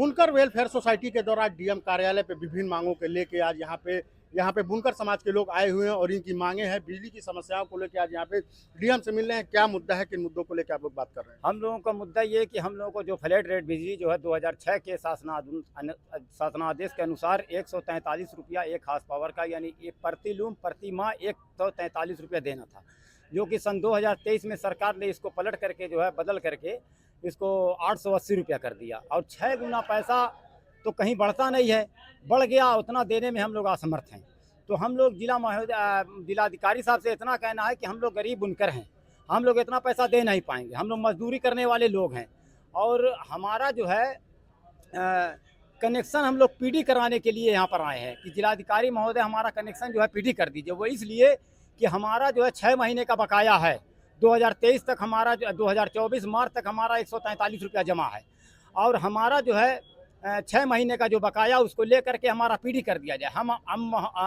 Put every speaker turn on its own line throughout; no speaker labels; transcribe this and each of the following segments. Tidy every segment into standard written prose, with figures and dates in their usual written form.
बुनकर welfare society के द्वारा डीएम कार्यालय पे विभिन्न मांगों के लेके आज यहाँ पे बुनकर समाज के लोग आए हुए हैं और इनकी मांगे हैं। बिजली की समस्याओं को लेकर आज यहाँ पे डीएम से मिल रहे हैं। क्या मुद्दा है, किन मुद्दों को लेकर आप लोग बात कर रहे हैं?
हम लोगों का मुद्दा ये है कि हम लोगों को जो फ्लैट रेट बिजली जो है 2006 के शासनादेश के अनुसार 143 रुपया एक हाउस पावर का, यानी ये प्रति लूम प्रति माह 143 रुपया देना था, जो कि सन 2023 में सरकार ने इसको पलट करके जो है बदल करके इसको 880 रुपया कर दिया। और 6 गुना पैसा तो कहीं बढ़ता नहीं है, बढ़ गया उतना देने में हम लोग असमर्थ हैं। तो हम लोग जिलाधिकारी साहब से इतना कहना है कि हम लोग गरीब बुनकर हैं, हम लोग इतना पैसा दे नहीं पाएंगे, हम लोग मजदूरी करने वाले लोग हैं। और हमारा जो है कनेक्शन हम लोग पीडी कराने के लिए यहाँ पर आए हैं कि जिलाधिकारी महोदय हमारा कनेक्शन जो है पीडी कर दीजिए। वो इसलिए कि हमारा जो है 6 महीने का बकाया है, 2023 तक हमारा 2024 मार्च तक हमारा 143 रुपया जमा है, और हमारा जो है 6 महीने का जो बकाया उसको लेकर के हमारा पीडी कर दिया जाए। हम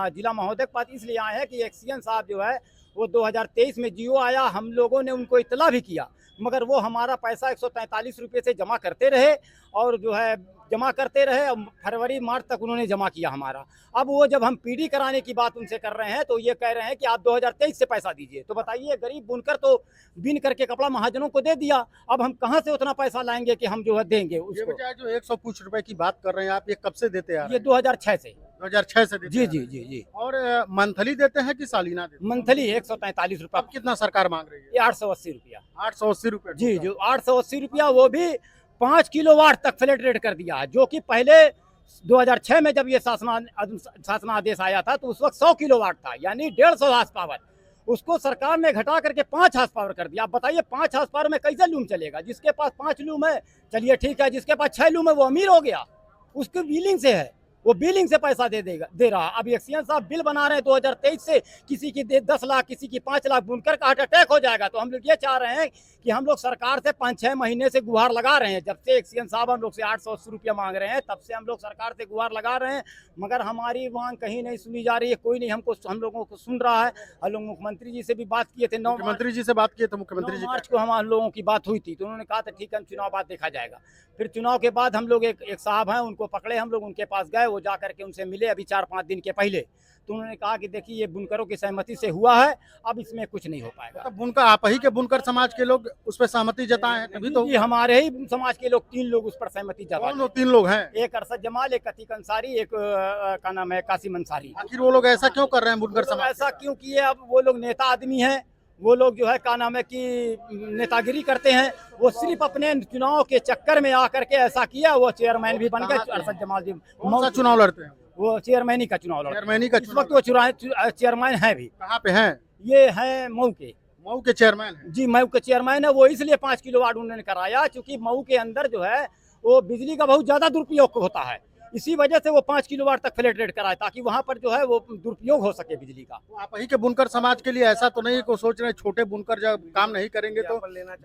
जिला महोदय के पास इसलिए आए हैं कि एक्सीएन साहब जो है वो 2023 में जियो आया, हम लोगों ने उनको इतला भी किया, मगर वो हमारा पैसा 143 रुपये से जमा करते रहे और जो है जमा करते रहे। फरवरी मार्च तक उन्होंने जमा किया हमारा। अब वो जब हम पीडी कराने की बात उनसे कर रहे हैं तो ये कह रहे हैं कि आप 2023 से पैसा दीजिए। तो बताइए, गरीब बुनकर तो बिन करके कपड़ा महाजनों को दे दिया, अब हम कहाँ से उतना पैसा लाएंगे कि हम जो है देंगे
ये
उसको।
बजाय जो 100 कुछ रुपए की बात कर रहे हैं आप, ये कब से देते हैं?
ये 2006 से।
2006 से देते
जी
हैं?
जी जी जी।
और मंथली देते हैं कि सालाना देते हैं?
मंथली 143 रुपया।
अब कितना सरकार मांग रही है?
ये 880 रुपया।
880 रुपए?
जी, जो 880 रुपया, वो भी 5 किलोवाट तक फ्लैट रेट कर दिया है, जो कि पहले 2006 में जब ये शासनादेश आया था तो उस वक्त 100 किलोवाट था, यानी 150 हार्स पावर। उसको सरकार ने घटा करके 5 हार्स पावर कर दिया। आप बताइए 5 हार्स पावर में कैसे लूम चलेगा? जिसके पास 5 लूम है चलिए ठीक है, जिसके पास 6 लूम है वो अमीर हो गया, उसके बिलिंग से है, वो बिलिंग से पैसा दे रहा। अब एक्सीएन साहब बिल बना रहे हैं 2023 से, किसी की 10 लाख, किसी की 5 लाख, बुनकर का हार्ट अटैक हो जाएगा। तो हम लोग ये चाह रहे हैं कि हम लोग सरकार से 5-6 महीने से गुहार लगा रहे हैं, जब से एक्सीएन साहब हम लोग से 880 रुपया मांग रहे हैं तब से हम लोग सरकार से गुहार लगा रहे हैं, मगर हमारी मांग कहीं नहीं सुनी जा रही है, कोई नहीं हम लोगों को सुन रहा है। हम लोग मुख्यमंत्री जी से भी बात किए थे,
मुख्यमंत्री जी से बात किए तो मुख्यमंत्री जी
मार्च को हम लोगों की बात हुई थी, तो उन्होंने कहा था ठीक है चुनाव बाद देखा जाएगा। फिर चुनाव के बाद हम लोग एक साहब हैं उनको पकड़े, हम लोग उनके पास गए, वो जा करके उनसे मिले अभी 4-5 दिन के पहले। तो उन्होंने कहा कि देखिए ये बुनकरों की सहमति से हुआ है, अब इसमें कुछ नहीं हो पाएगा।
तो बुनकर आप ही के बुनकर समाज के लोग उस पर सहमति जताए हैं तभी तो?
जी, हमारे ही समाज के लोग 3 लोग उस पर सहमति जताए।
कौन 3 लोग हैं?
एक अरशद जमाल, एक अतीक अंसारी, एक का नाम है कासिम अंसारी।
आखिर वो लोग ऐसा क्यों कर रहे हैं बुनकर समाज?
ऐसा क्यों किए? अब वो लोग नेता आदमी हैं, वो लोग जो है का नाम है कि नेतागिरी करते हैं, वो सिर्फ अपने चुनाव के चक्कर में आकर के ऐसा किया। वो चेयरमैन भी बन गए, अरशद जमाल जी।
कौन सा चुनाव लड़ते हैं?
वो चेयरमैनी का चुनाव लड़ते हैं।
चेयरमैनी का
इस वक्त वो चेयरमैन है भी।
कहाँ पे हैं?
ये है मऊ के।
मऊ के चेयरमैन हैं?
जी, मऊ के चेयरमैन है। वो इसलिए 5 किलोवाट उन्होंने कराया क्योंकि मऊ के अंदर जो है वो बिजली का बहुत ज्यादा दुरुपयोग होता है, इसी वजह से वो 5 किलोवाट तक फ्लैट रेट कराए ताकि वहां पर जो है वो दुरुपयोग हो सके बिजली का।
तो आप ही के बुनकर समाज के लिए ऐसा तो नहीं को सोच रहे हैं छोटे बुनकर जब काम नहीं करेंगे तो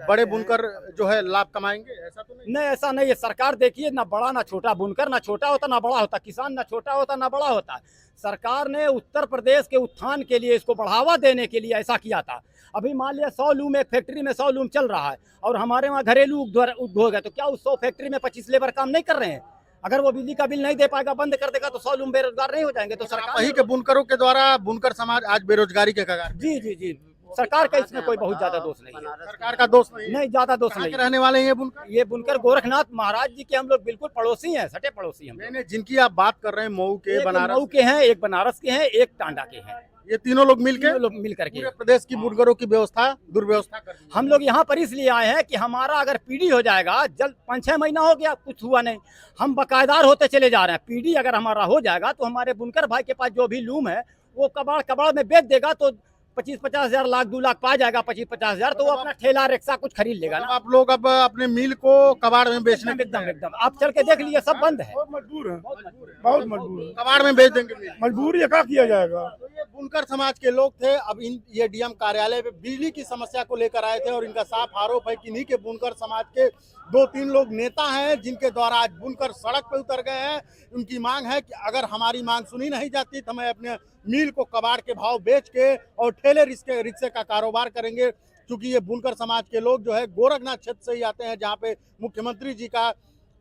बड़े बुनकर जो है लाभ कमाएंगे? ऐसा तो नहीं?
नहीं, ऐसा नहीं है। सरकार देखिए, ना बड़ा ना छोटा, बुनकर ना छोटा होता ना बड़ा होता, किसान ना छोटा होता ना बड़ा होता। सरकार ने उत्तर प्रदेश के उत्थान के लिए, इसको बढ़ावा देने के लिए ऐसा किया था। अभी मान लिया 100 लूम, एक फैक्ट्री में 100 लूम चल रहा है और हमारे वहाँ घरेलू उद्योग है, तो क्या उस 100 फैक्ट्री में 25 लेबर काम नहीं कर रहे हैं? अगर वो बिजली का बिल नहीं दे पाएगा, बंद कर देगा, तो 100 लूम बेरोजगार नहीं हो जाएंगे। तो सरकार
वही के बुनकरों के द्वारा बुनकर समाज आज बेरोजगारी के कगार।
जी जी जी, सरकार का इसमें कोई बहुत ज्यादा दोष नहीं है।
सरकार का दोष नहीं?
नहीं, ज्यादा दोष
कहाँ
नहीं
के रहने वाले हैं ये बुनकर?
ये बुनकर गोरखनाथ महाराज जी के हम लोग बिल्कुल पड़ोसी हैं, सटे पड़ोसी हम।
नहीं, जिनकी आप बात कर रहे हैं मऊ के,
एक
बनारस
मऊ के हैं, एक बनारस के हैं, एक टांडा के हैं।
ये तीनों लोग मिलकर
मिल करके
पूरे प्रदेश की बुनकरों की दुर्व्यवस्था कर रही है।
हम लोग यहाँ पर इसलिए आए हैं कि हमारा अगर पीडी हो जाएगा, जल्द 5-6 महीना हो गया, कुछ हुआ नहीं, हम बकायदार होते चले जा रहे हैं। पीडी अगर हमारा हो जाएगा तो हमारे बुनकर भाई के पास जो भी लूम है वो कबाड़ में बेच देगा, तो 25-50 हजार, लाख 2 लाख पा जाएगा, 25-50 हजार, तो वो अपना ठेला रिक्शा कुछ खरीद लेगा ना।
आप लोग अब अपने मिल को कबाड़ में बेचने
एकदम आप चल के देख लीजिए, सब बंद है।
मजबूर है, बहुत मजबूर है।
कबाड़ में बेच देंगे मिल।
मजबूरी है, क्या किया जाएगा?
तो ये बुनकर समाज के लोग थे। अब ये डीएम कार्यालय पे बिजली की समस्या को लेकर आए थे और इनका साफ आरोप है कि इन्हीं के बुनकर समाज के 2-3 लोग नेता हैं जिनके द्वारा आज बुनकर सड़क पे उतर गए हैं। उनकी मांग है कि अगर हमारी मांग सुनी नहीं जाती तो हमें अपने मिल को कबाड़ के भाव बेच के और ठेले रिक्शे का कारोबार करेंगे। क्योंकि ये बुनकर समाज के लोग जो है गोरखनाथ क्षेत्र से ही आते हैं, जहाँ पे मुख्यमंत्री जी का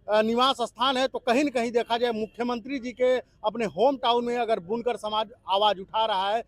निवास स्थान है, तो कहीं न कहीं देखा जाए मुख्यमंत्री जी के अपने होम टाउन में अगर बुनकर समाज आवाज उठा रहा है